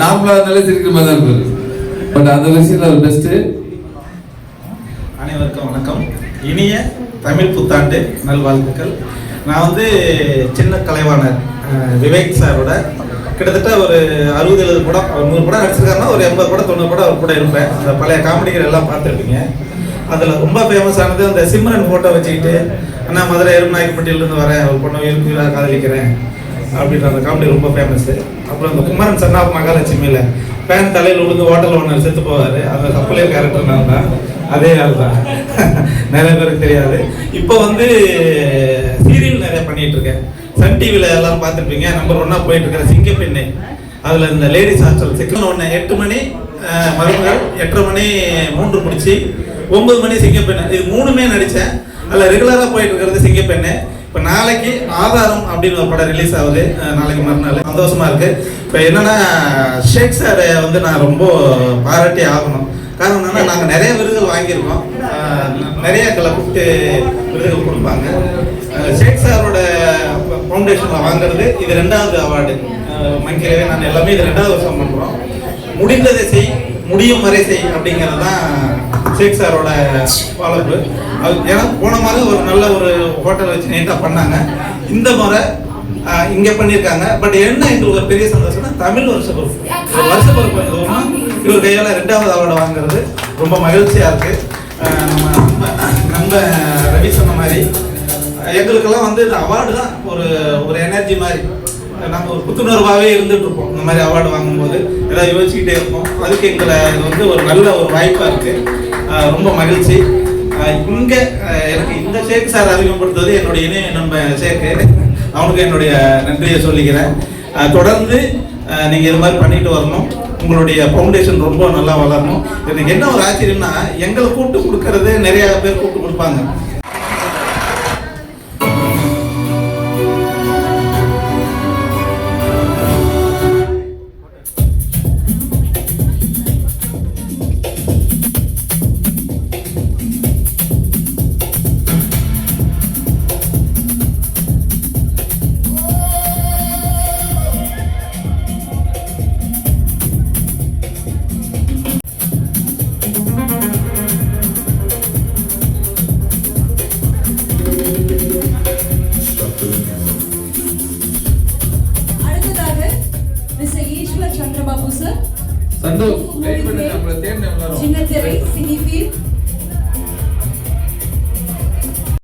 நார்மலாக இருந்தாலே சிரிக்கிற மாதிரி தான் இருப்பாரு. பட் அந்த விஷயத்தில் அவர் பெஸ்ட்டு. அனைவருக்கும் வணக்கம். இனிய தமிழ் புத்தாண்டு நல்வாழ்த்துக்கள். நான் வந்து சின்ன கலைவாணர் விவேக் சாரோட கிட்டத்தட்ட ஒரு 60-70 படம், 100 படம் நடிச்சிருக்காருன்னா ஒரு 80 படம் 90 படம் அவர் கூட இருப்பேன். அந்த பழைய காமெடிகள் எல்லாம் பார்த்துருப்பீங்க. அதில் ரொம்ப ஃபேமஸ் ஆனது அந்த சிம்ரன் ஃபோட்டோ வச்சுக்கிட்டு, அண்ணா மதுரை எருமநாயக்கப்பட்டியிலேருந்து வரேன், ஒரு பொண்ணு இருக்குதா காதலிக்கிறேன் அப்படின்ற அந்த காமெடி ரொம்ப ஃபேமஸ்ஸு. அப்புறம் இந்த குமரன் சன்னா மகாலட்சுமியில் பேன் தலையில் விழுந்து ஹோட்டல் ஓனர் செத்து போவார், அந்த சப்பலியர் கேரக்டர் நான் தான், அதே ஆள் தான். நிறைய பேருக்கு தெரியாது. இப்போ வந்து சீரியல் நிறைய பண்ணிட்டு இருக்கேன். சன் டிவியில் எல்லாரும் பார்த்துருப்பீங்க. நம்பர் 1 போயிட்டு இருக்கிற சிங்கப்பெண்ணை, அதில் இந்த லேடிஸ் ஹாஸ்டல் சிக்கன் 1 8 மணி மருமகள், 8:30 மணி 3 முடிச்சு, 9 மணி சிங்கப்பெண்ணை, இது 3மே நடித்தேன். அதில் ரெகுலராக போயிட்டு இருக்கிறது சிங்கப்பெண்ணை. இப்போ நாளைக்கு ஆதாரம் அப்படின்னு ஒரு படம் ரிலீஸ் ஆகுது, நாளைக்கு மறுநாள். சந்தோஷமா இருக்கு. இப்போ என்னன்னா ஷேக் சாரை வந்து நான் ரொம்ப பாராட்டி ஆகணும். காரணம் என்னன்னா நாங்கள் நிறைய விருதுகள் வாங்கியிருக்கோம், நிறைய கூப்பிட்டு விருதுகள் கொடுப்பாங்க. ஷேக் சாரோட ஃபவுண்டேஷனில் வாங்குறது இது 2வது அவார்டு. மங்கிலவே நான் எல்லாமே இது 2வது வருஷம் பண்ணுறோம். முடிந்ததை செய், முடியும் வரை செய் அப்படிங்கிறது தான் ஷேக் சாரோட வளர்ப்பு. அது ஏன்னா போன மாதிரி ஒரு நல்ல ஒரு ஹோட்டல் வச்சு நீட்டாக பண்ணாங்க. இந்த முறை இங்கே பண்ணியிருக்காங்க. பட் என்ன எங்களுக்கு ஒரு பெரிய சந்தோஷம்னா தமிழ் வருஷப்பிறப்பு இவர் கையால் 2வது அவார்டு வாங்குறது ரொம்ப மகிழ்ச்சியாக இருக்குது. நம்ம ரவி சொன்ன மாதிரி எங்களுக்கெல்லாம் வந்து இந்த அவார்டு தான் ஒரு எனர்ஜி மாதிரி. நம்ம ஒரு புத்துணர்வாகவே இருந்துட்டு இருப்போம். இந்த மாதிரி அவார்டு வாங்கும்போது ஏதாவது யோசிச்சுக்கிட்டே இருப்போம். அதுக்கு எங்களை இது வந்து ஒரு நல்ல ஒரு வாய்ப்பாக இருக்குது. ரொம்ப மகிழ்ச்சி. இங்கே எனக்கு இந்த ஷேக் சார் அறிமுகப்படுத்துவது என்னுடைய இணைய நம்ம ஷேக்கு, அவனுக்கு என்னுடைய நன்றியை சொல்லிக்கிறேன். தொடர்ந்து நீங்கள் இது மாதிரி பண்ணிட்டு வரணும். உங்களுடைய ஃபவுண்டேஷன் ரொம்ப நல்லா வளரணும். எனக்கு என்ன ஒரு ஆச்சரியம்னா, எங்களை கூப்பிட்டு கொடுக்கறது நிறைய பேர் கூப்பிட்டு கொடுப்பாங்க. சின்னத்திரை சினிஃபீல்ட்